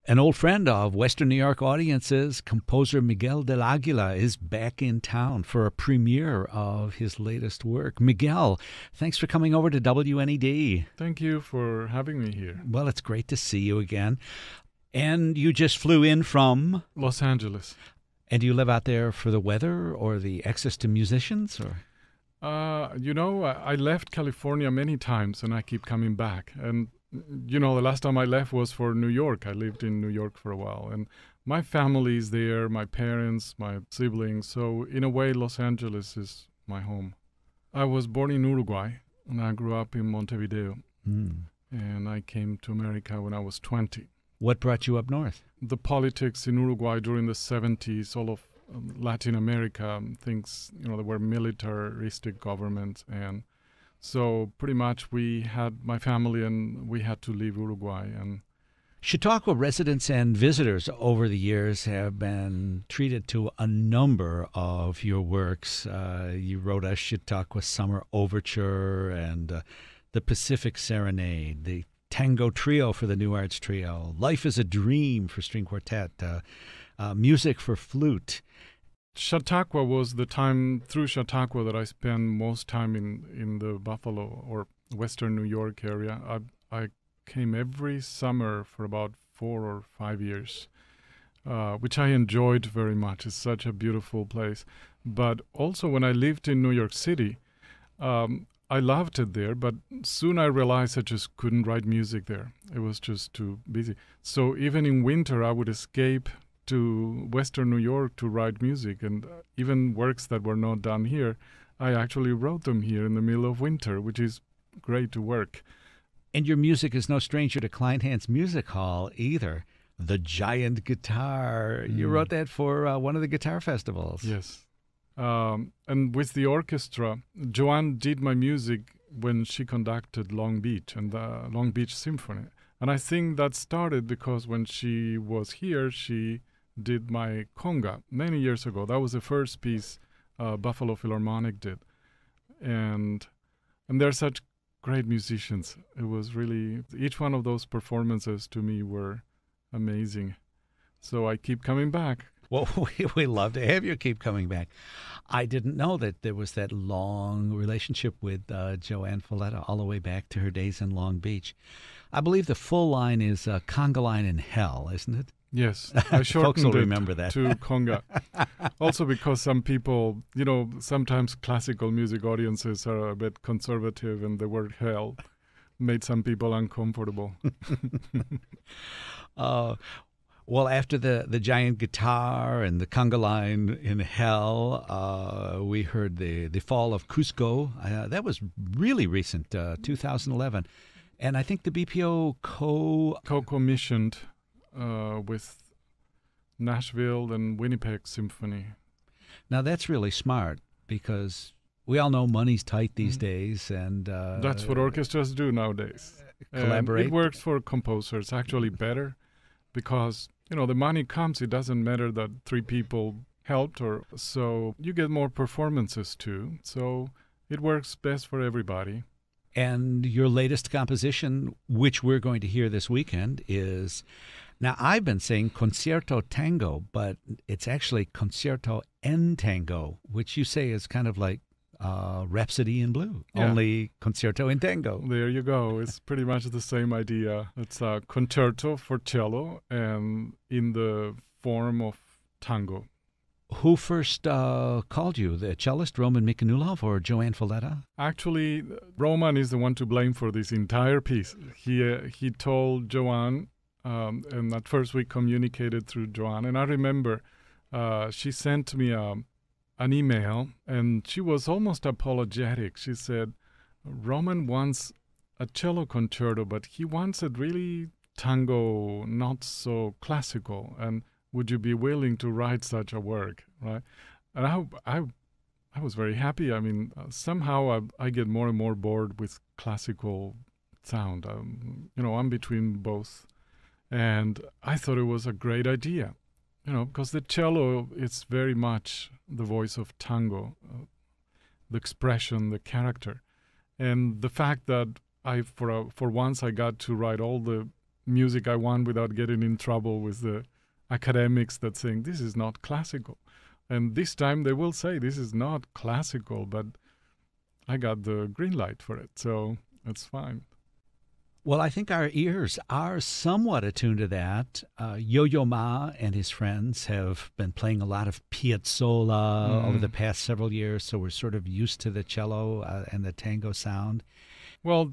An old friend of Western New York audiences, composer Miguel del Aguila, is back in town for a premiere of his latest work. Miguel, thanks for coming over to WNED. Thank you for having me here. Well, it's great to see you again. And you just flew in from? Los Angeles. And do you live out there for the weather or the access to musicians? Or? I left California many times and I keep coming back. And the last time I left was for New York. I lived in New York for a while. And my family is there, my parents, my siblings. So in a way, Los Angeles is my home. I was born in Uruguay and I grew up in Montevideo. And I came to America when I was 20. What brought you up north? The politics in Uruguay during the 70s, all of Latin America, things, there were militaristic governments. And so pretty much we had my family and we had to leave Uruguay. And Chautauqua residents and visitors over the years have been treated to a number of your works. You wrote us Chautauqua Summer Overture and the Pacific Serenade, the Tango Trio for the New Arts Trio, Life is a Dream for String Quartet, Music for Flute. Chautauqua was the time through Chautauqua that I spent most time in the Buffalo or Western New York area. I came every summer for about 4 or 5 years, which I enjoyed very much. It's such a beautiful place. But also when I lived in New York City, I loved it there, but soon I realized I just couldn't write music there. It was just too busy. So even in winter, I would escape to Western New York to write music, and even works that were not done here, I actually wrote them here in the middle of winter, which is great to work. And your music is no stranger to Kleinhans Music Hall either. The Giant Guitar. You wrote that for one of the guitar festivals. Yes. And with the orchestra, JoAnn did my music when she conducted Long Beach and the Long Beach Symphony. And I think that started because when she was here, she did my conga many years ago. That was the first piece Buffalo Philharmonic did. And they're such great musicians. It was really, each one of those performances to me were amazing. So I keep coming back. Well, we love to have you keep coming back. I didn't know that there was that long relationship with JoAnn Falletta all the way back to her days in Long Beach. I believe the full line is Conga Line in Hell, isn't it? Yes, I shortened Folks will it remember that. to conga. Also because some people, sometimes classical music audiences are a bit conservative and the word hell made some people uncomfortable. Well, after the Giant Guitar and the Conga Line in Hell, we heard the Fall of Cusco. That was really recent, 2011. And I think the BPO co-commissioned with Nashville and Winnipeg Symphony. Now, that's really smart because we all know money's tight these days. And that's what orchestras do nowadays. Collaborate. And it works for composers actually better because the money comes. It doesn't matter that 3 people helped, so you get more performances too. So it works best for everybody. And your latest composition, which we're going to hear this weekend, is, now I've been saying Concerto Tango, but it's actually Concerto en Tango, which you say is kind of like Rhapsody in Blue, only Concerto en Tango. There you go. It's pretty much the same idea. It's a concerto for cello and in the form of tango. Who first called you, the cellist Roman Mekinulov or JoAnn Falletta? Actually, Roman is the one to blame for this entire piece. He told JoAnn, and at first we communicated through JoAnn. And I remember she sent me an email, and she was almost apologetic. She said, Roman wants a cello concerto, but he wants it really tango, not so classical. And would you be willing to write such a work, right? And I was very happy. I mean, somehow I get more and more bored with classical sound. I'm between both. And I thought it was a great idea, because the cello is very much the voice of tango, the expression, the character. And the fact that for once I got to write all the music I want without getting in trouble with the academics that saying this is not classical. And this time they will say this is not classical, but I got the green light for it, so it's fine. Well, I think our ears are somewhat attuned to that. Yo-Yo Ma and his friends have been playing a lot of piazzolla over the past several years, so we're sort of used to the cello and the tango sound. Well,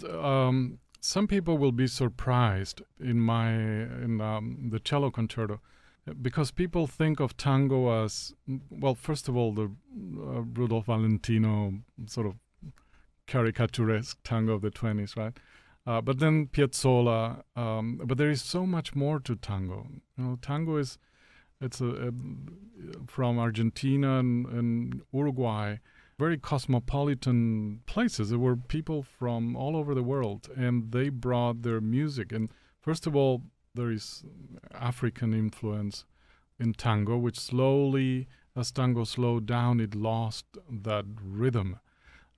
some people will be surprised in the cello concerto, because people think of tango as, well, first of all, the Rudolph Valentino sort of caricaturesque tango of the 20s, right? But then Piazzolla. But there is so much more to tango. Tango it's from Argentina and Uruguay, very cosmopolitan places. There were people from all over the world, and they brought their music. And first of all, there is African influence in tango, which slowly, as tango slowed down, it lost that rhythm.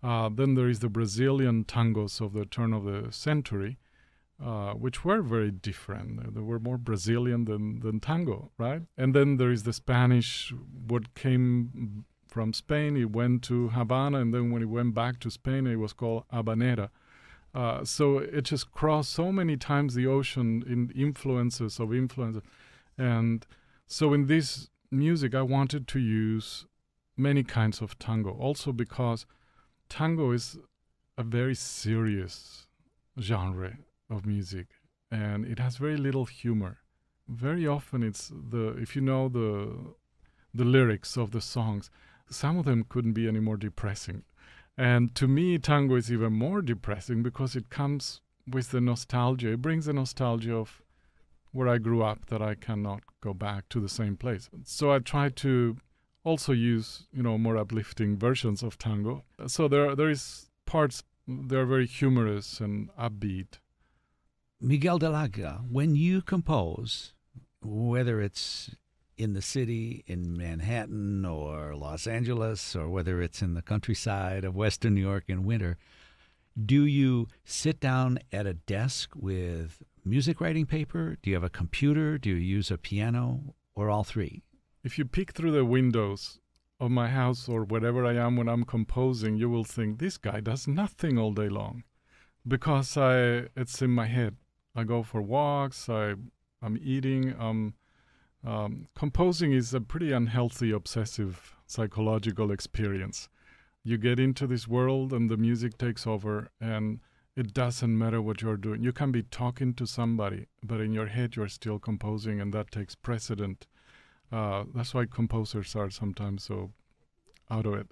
Then there is the Brazilian tangos of the turn of the century, which were very different. They were more Brazilian than tango, right? And then there is the Spanish, what came from Spain, it went to Havana, and then when it went back to Spain, it was called habanera. So it just crossed so many times the ocean in influences. And so in this music, I wanted to use many kinds of tango, also because tango is a very serious genre of music, and it has very little humor. Very often if you know the lyrics of the songs, some of them couldn't be any more depressing. And to me, tango is even more depressing because it comes with the nostalgia. It brings the nostalgia of where I grew up, that I cannot go back to the same place. So I try to also use, more uplifting versions of tango. So there is parts, they're very humorous and upbeat. Miguel del Aguila, when you compose, whether it's in the city, in Manhattan or Los Angeles, or whether it's in the countryside of Western New York in winter, do you sit down at a desk with music writing paper? Do you have a computer? Do you use a piano, or all three? If you peek through the windows of my house or wherever I am when I'm composing, you will think this guy does nothing all day long, because it's in my head. I go for walks, I'm eating. Composing is a pretty unhealthy, obsessive, psychological experience. You get into this world and the music takes over, and it doesn't matter what you're doing. You can be talking to somebody, but in your head you're still composing, and that takes precedent. That's why composers are sometimes so out of it.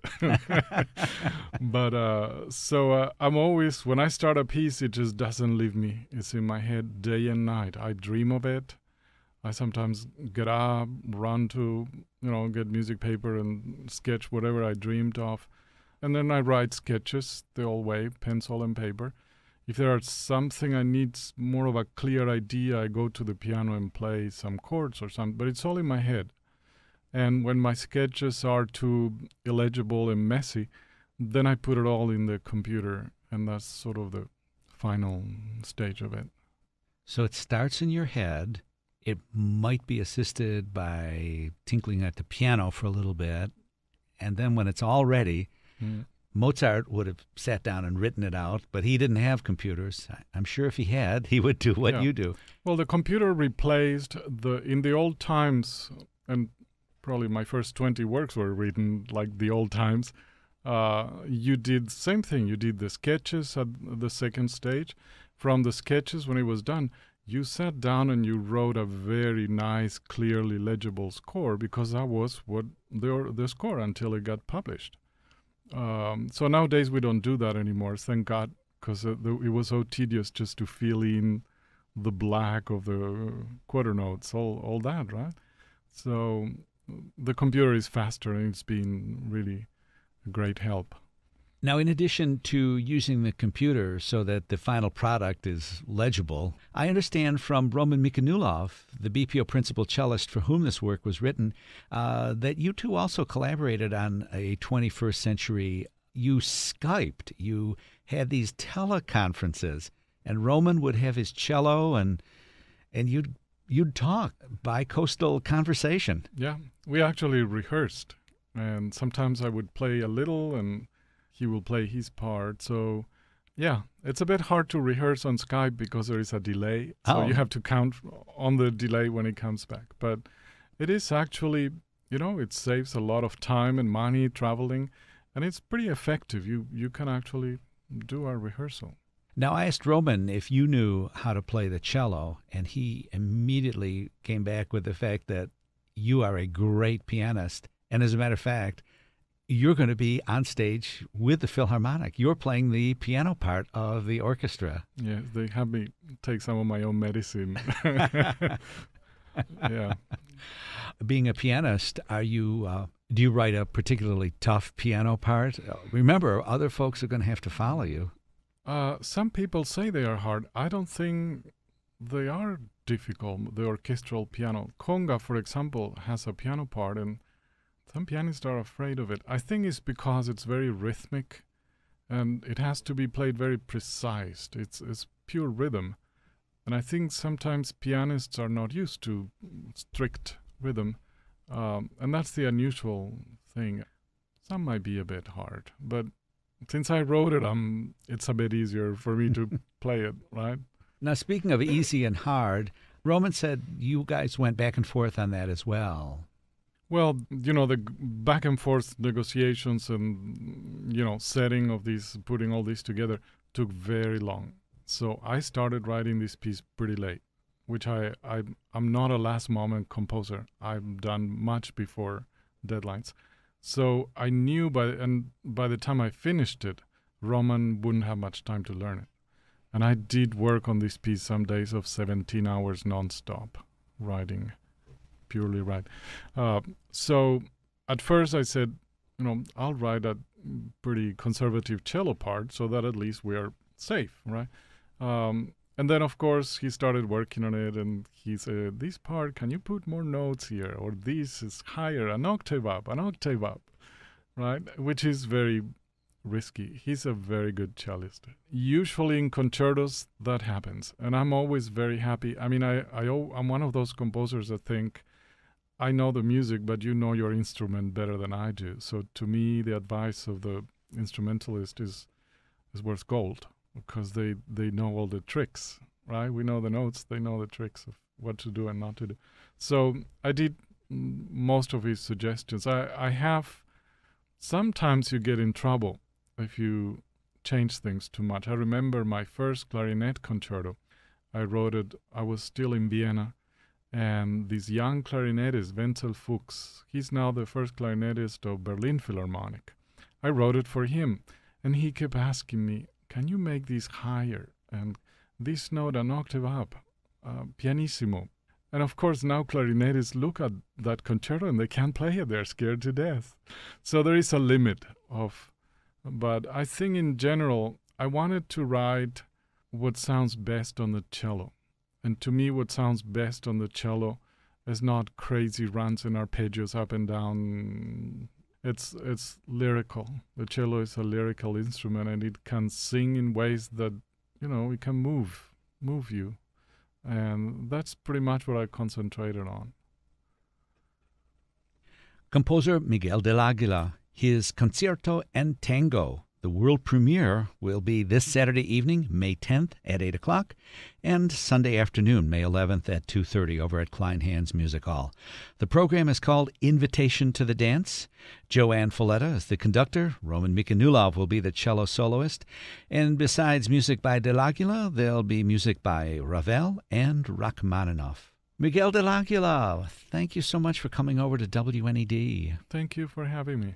But so I'm always, when I start a piece, it just doesn't leave me. It's in my head day and night. I dream of it. I sometimes get up, run to, get music paper and sketch whatever I dreamed of. And then I write sketches the old way, pencil and paper. If there is something I need more of a clear idea, I go to the piano and play some chords or something. But it's all in my head. And when my sketches are too illegible and messy, then I put it all in the computer. And that's sort of the final stage of it. So it starts in your head. It might be assisted by tinkling at the piano for a little bit. And then when it's all ready, Mozart would have sat down and written it out, but he didn't have computers. I'm sure if he had, he would do what you do. Well, the computer replaced in the old times, and probably my first 20 works were written like the old times. You did the same thing. You did the sketches at the second stage. From the sketches, when it was done, you sat down and you wrote a very nice, clearly legible score, because that was what the score until it got published. So nowadays we don't do that anymore, thank God, because it was so tedious just to fill in the black of the quarter notes, all that, right? So the computer is faster, and it's been really a great help. Now, in addition to using the computer so that the final product is legible, I understand from Roman Mekinulov, the BPO principal cellist for whom this work was written, that you two also collaborated on a 21st century. You Skyped. You had these teleconferences, and Roman would have his cello, and and you'd talk bi-coastal conversation. Yeah, we actually rehearsed, and sometimes I would play a little and he will play his part. So yeah, it's a bit hard to rehearse on Skype because there is a delay. So you have to count on the delay when it comes back. But it is actually, it saves a lot of time and money traveling, and it's pretty effective. You can actually do a rehearsal. Now, I asked Roman if you knew how to play the cello, and he immediately came back with the fact that you are a great pianist. And as a matter of fact, you're going to be on stage with the Philharmonic. You're playing the piano part of the orchestra. Yeah, they have me take some of my own medicine. Yeah. Being a pianist, do you write a particularly tough piano part? Remember, other folks are going to have to follow you. Some people say they are hard. I don't think they are difficult, the orchestral piano. Conga, for example, has a piano part, and some pianists are afraid of it. I think it's because it's very rhythmic, and it has to be played very precise. It's pure rhythm. And I think sometimes pianists are not used to strict rhythm, and that's the unusual thing. Some might be a bit hard, but since I wrote it, it's a bit easier for me to play it, right? Now, speaking of easy and hard, Roman said you guys went back and forth on that as well. Well, the back and forth negotiations and, setting of these, putting all this together took very long. So I started writing this piece pretty late, which I'm not a last moment composer. I've done much before deadlines. So I knew by the time I finished it, Roman wouldn't have much time to learn it. And I did work on this piece some days of 17 hours nonstop, writing, purely write. So at first I said, I'll write a pretty conservative cello part so that at least we are safe, right? And then, of course, he started working on it, and he said, this part, can you put more notes here? Or this is higher, an octave up, right? Which is very risky. He's a very good cellist. Usually in concertos, that happens, and I'm always very happy. I mean, I'm one of those composers that think, I know the music, but you know your instrument better than I do. So to me, the advice of the instrumentalist is worth gold, because they know all the tricks, right? We know the notes, they know the tricks of what to do and not to do. So I did most of his suggestions. I have, sometimes you get in trouble if you change things too much. I remember my first clarinet concerto. I wrote it, I was still in Vienna, and this young clarinetist, Wenzel Fuchs, he's now the first clarinetist of Berlin Philharmonic. I wrote it for him, and he kept asking me, can you make this higher? And this note an octave up, pianissimo. And of course, now clarinetists look at that concerto and they can't play it. They're scared to death. So there is a limit but I think in general, I wanted to write what sounds best on the cello. And to me, what sounds best on the cello is not crazy runs and arpeggios up and down. It's lyrical. The cello is a lyrical instrument, and it can sing in ways that, it can move you. And that's pretty much what I concentrated on. Composer Miguel del Aguila, his Concerto en Tango. The world premiere will be this Saturday evening, May 10th at 8 o'clock, and Sunday afternoon, May 11th at 2:30 over at Kleinhans Music Hall. The program is called Invitation to the Dance. JoAnn Falletta is the conductor. Roman Mekinulov will be the cello soloist. And besides music by del Aguila, there'll be music by Ravel and Rachmaninoff. Miguel del Aguila, thank you so much for coming over to WNED. Thank you for having me.